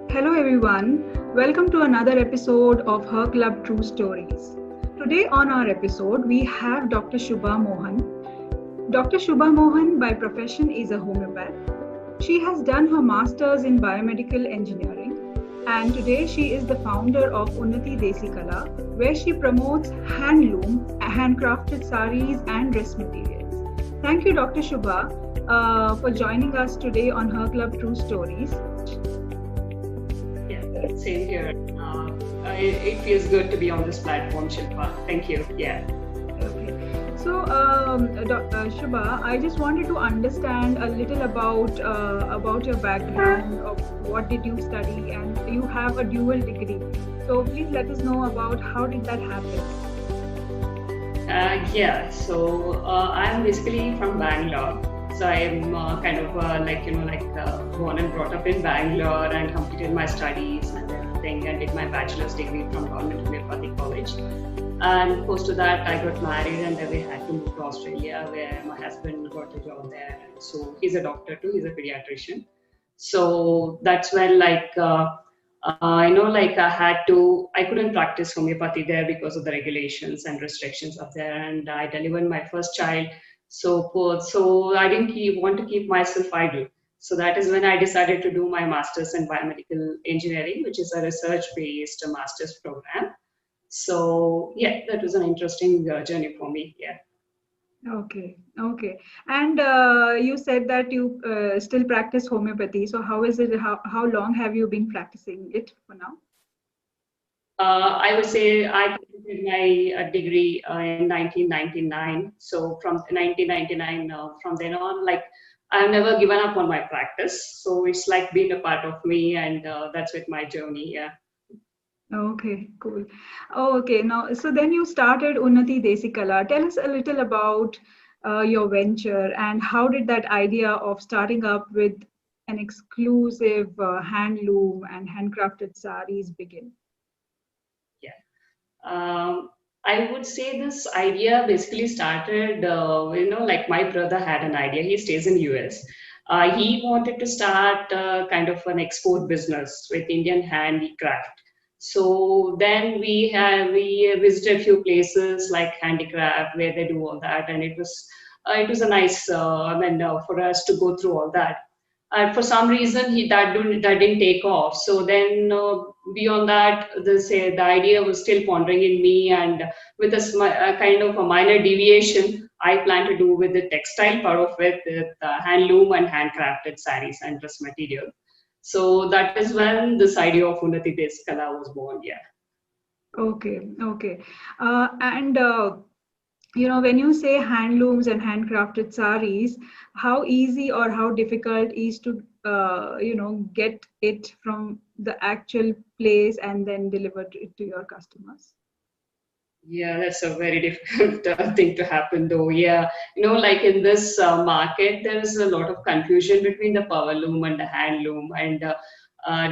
Hello everyone, welcome to another episode of Her Club True Stories. Today on our episode we have Dr. Shubha Mohan. Dr. Shubha Mohan by profession is a homeopath. She has done her masters in biomedical engineering and today she is the founder of Unnati Desi Kala, where she promotes handloom, handcrafted saris and dress materials. Thank you Dr. Shubha for joining us today on Her Club True Stories. Same here. It feels good to be on this platform, Shilpa. Thank you. Yeah. Okay. So, Shubha, I just wanted to understand a little about your background of what did you study, and you have a dual degree. So please let us know about how did that happen. So I'm basically from Bangalore. So I'm born and brought up in Bangalore and completed my studies and everything and did my bachelor's degree from Government Homeopathy College. And post to that, I got married and then we had to move to Australia where my husband got a job there. So he's a doctor too, he's a pediatrician. So that's when I couldn't practice homeopathy there because of the regulations and restrictions up there. And I delivered my first child. So I didn't want to keep myself idle. So that is when I decided to do my master's in biomedical engineering, which is a research-based master's program. So yeah, that was an interesting journey for me. Yeah. Okay. And you said that you still practice homeopathy. So how is it? How long have you been practicing it for now? I would say I completed my degree in 1999. So from 1999, from then on, I've never given up on my practice. So it's like been a part of me, and that's with my journey. Yeah. Okay, cool. Oh, okay, now, so then you started Unnati Desi Kala. Tell us a little about your venture and how did that idea of starting up with an exclusive handloom and handcrafted saris begin? Yeah. I would say this idea basically started, my brother had an idea. He stays in US. He wanted to start kind of an export business with Indian handicraft. So then we visited a few places like handicraft where they do all that, and it was a nice for us to go through all that. And for some reason, that didn't take off. So then, beyond that, the idea was still pondering in me, and with a kind of a minor deviation, I plan to do with the textile part of it, with handloom and handcrafted saris and dress material. So that is when this idea of Unnati Deskala was born. Yeah. Okay. And when you say handlooms and handcrafted saris, how easy or how difficult is to get it from the actual place and then deliver it to your customers? Yeah, that's a very difficult thing to happen though. Yeah, like in this market, there is a lot of confusion between the power loom and the hand loom, and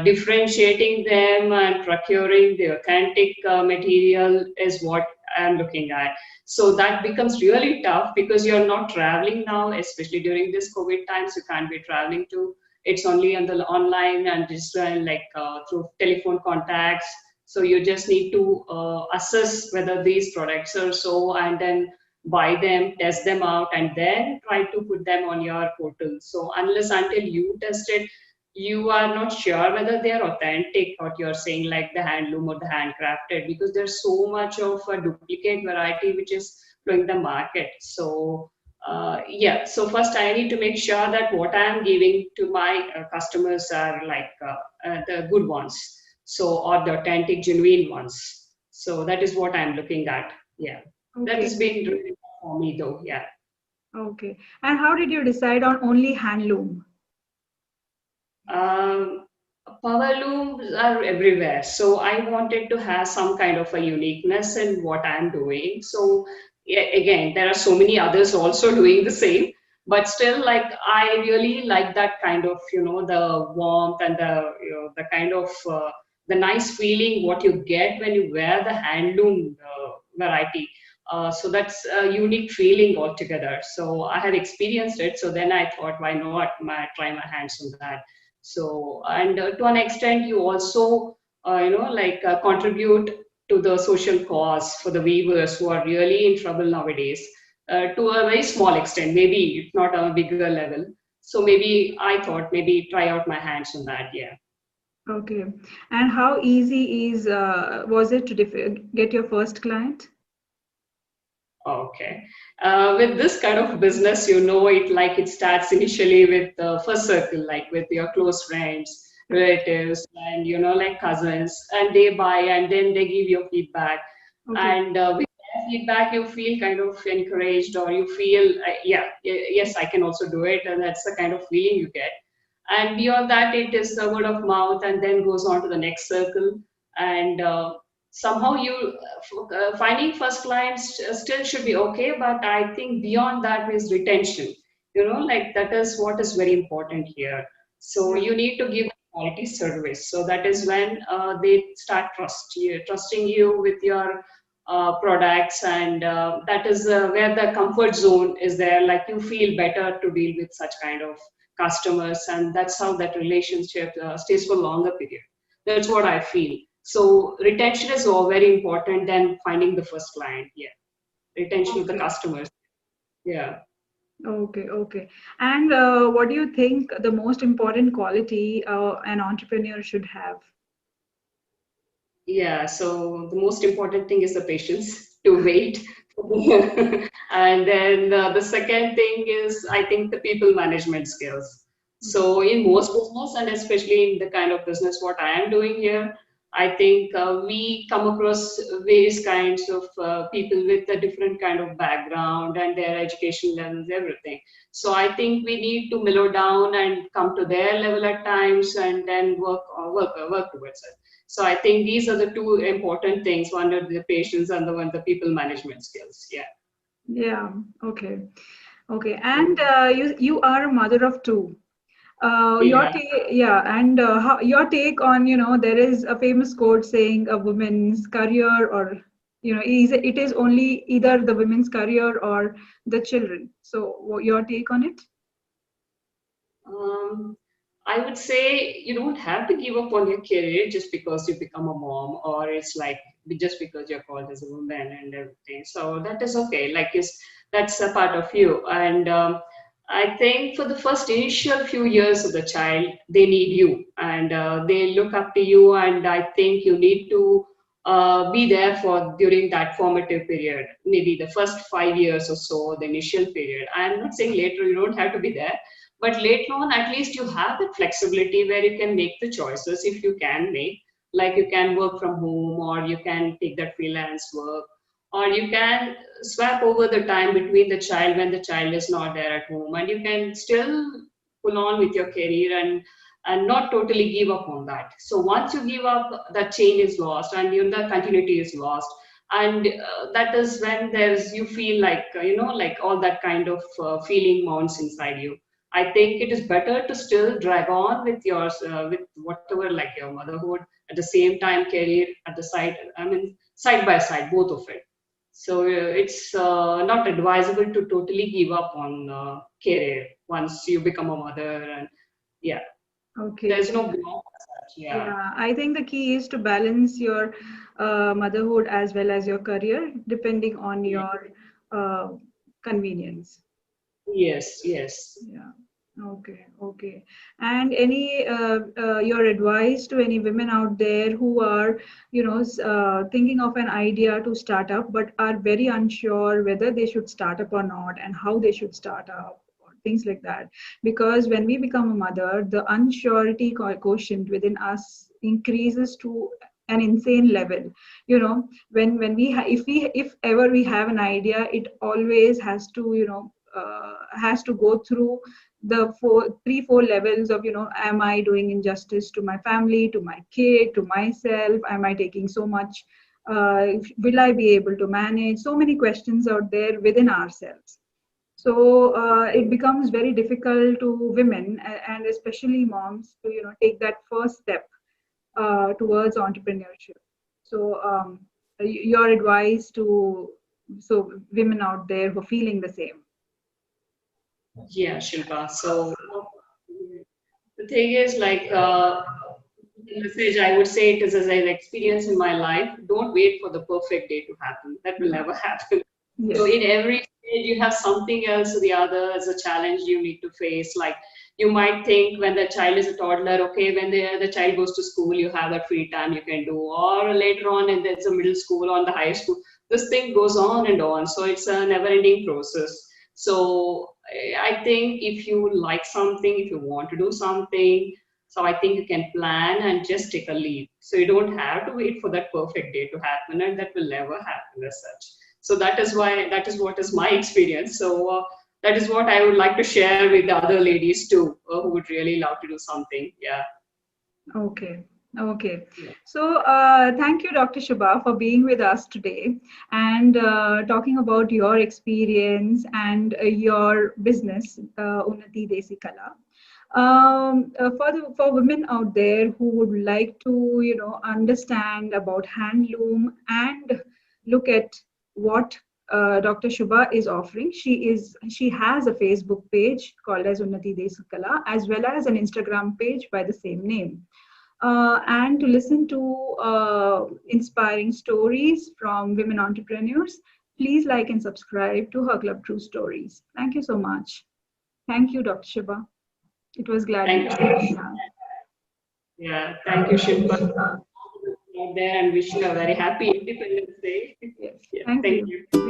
differentiating them and procuring the authentic material is what I'm looking at. So that becomes really tough because you're not traveling now, especially during this COVID times. You can't be traveling to. It's only on the online and just through telephone contacts. So you just need to assess whether these products are so, and then buy them, test them out, and then try to put them on your portal. So unless until you test it, you are not sure whether they are authentic, what you're saying, like the handloom or the handcrafted, because there's so much of a duplicate variety which is flowing the market. So so first I need to make sure that what I am giving to my customers are the good ones. So, or the authentic, genuine ones. So that is what I'm looking at. Yeah. Okay. That has been really tough for me though. Yeah. Okay. And how did you decide on only handloom? Power looms are everywhere. So I wanted to have some kind of a uniqueness in what I'm doing. So yeah, again, there are so many others also doing the same. But still, I really like that kind of, the warmth and the kind of the nice feeling what you get when you wear the handloom variety. So that's a unique feeling altogether. So I have experienced it. So then I thought, why not try my hands on that? So, and to an extent, you also, contribute to the social cause for the weavers who are really in trouble nowadays, to a very small extent, maybe it's not on a bigger level. So maybe I thought maybe try out my hands on that. Yeah. Okay. And how easy was it to get your first client? Okay. With this kind of business, you know, it starts initially with the first circle, like with your close friends, relatives, and like cousins, and they buy and then they give you feedback. Okay. And with their feedback, you feel kind of encouraged, or you feel, yes, I can also do it, and that's the kind of feeling you get. And beyond that, it is the word of mouth, and then goes on to the next circle. And somehow you finding first clients still should be okay, but I think beyond that is retention. Like that is what is very important here. So Yeah. you need to give quality service. So that is when they start trusting you with your products, and that is where the comfort zone is there. Like you feel better to deal with such kind of customers, and that's how that relationship stays for longer period. That's what I feel. So retention is all very important than finding the first client. Yeah, retention of the Okay. customers. Yeah. Okay. Okay. And what do you think the most important quality an entrepreneur should have? Yeah, so the most important thing is the patience to wait. And then the second thing is, I think, the people management skills. So in most business, and especially in the kind of business what I am doing here, I think we come across various kinds of people with a different kind of background and their education levels, everything. So I think we need to mellow down and come to their level at times, and then work towards it. So I think these are the two important things. One are the patience, and the people management skills. Yeah. Yeah. Okay. Okay. And you are a mother of two. Your Yeah. take, yeah, and your take on, there is a famous quote saying a woman's career, or it is only either the women's career or the children. So your take on it? Um, I would say you don't have to give up on your career just because you become a mom, or it's like just because you're called as a woman and everything. So that is okay. Like, that's a part of you. And I think for the first initial few years of the child, they need you, and they look up to you. And I think you need to be there for during that formative period, maybe the first 5 years or so, the initial period. I'm not saying later you don't have to be there, but later on, at least you have that flexibility where you can make the choices if you can make. Like you can work from home, or you can take that freelance work, or you can swap over the time between the child when the child is not there at home, and you can still pull on with your career, and not totally give up on that. So once you give up, that chain is lost, and the continuity is lost. And that is when there's you feel like like all that kind of feeling mounts inside you. I think it is better to still drag on with yours, with whatever, like your motherhood, at the same time career at the side. I mean, side by side, both of it. So it's not advisable to totally give up on career once you become a mother. And yeah, Okay. there's no block as such. Yeah. Yeah, I think the key is to balance your motherhood as well as your career, depending on Yeah. your uh, convenience. Yes. Yes. Yeah. Okay. Okay. And any your advice to any women out there who are, thinking of an idea to start up, but are very unsure whether they should start up or not, and how they should start up, or things like that. Because when we become a mother, the unsurety quotient within us increases to an insane level. When if ever we have an idea, it always has to, has to go through the 4 levels of, am I doing injustice to my family, to my kid, to myself? Am I taking so much? Will I be able to manage? So many questions out there within ourselves. So it becomes very difficult to women, and especially moms, to take that first step towards entrepreneurship. So your advice to women out there who are feeling the same. Yeah, Shilpa. So the thing is, like, the message I would say it is as an experience in my life. Don't wait for the perfect day to happen. That will never happen. So Yes. in every stage, you have something else or the other as a challenge you need to face. Like you might think when the child is a toddler, okay, when the child goes to school, you have that free time you can do. Or later on, and there's a middle school or the high school. This thing goes on and on. So it's a never-ending process. So I think if you like something, if you want to do something, so I think you can plan and just take a leap. So you don't have to wait for that perfect day to happen, and that will never happen as such. So that is why that is what is my experience. So that is what I would like to share with the other ladies too, who would really love to do something. Yeah. Okay. Okay. Yeah. So, thank you, Dr. Shubha, for being with us today and talking about your experience and your business, Unnati Desi Kala. For women out there who would like to, understand about handloom and look at what Dr. Shubha is offering, she has a Facebook page called as Unnati Desi Kala, as well as an Instagram page by the same name. And to listen to inspiring stories from women entrepreneurs, please like and subscribe to her club True Stories. Thank you so much. Thank you, Dr. Shiba. It was glad Thank meeting you. you. Yeah. Yeah. Thank you, Shilpa. Out there and wish you a very happy Independence Day. Yes. Yeah. Thank Thank you. you.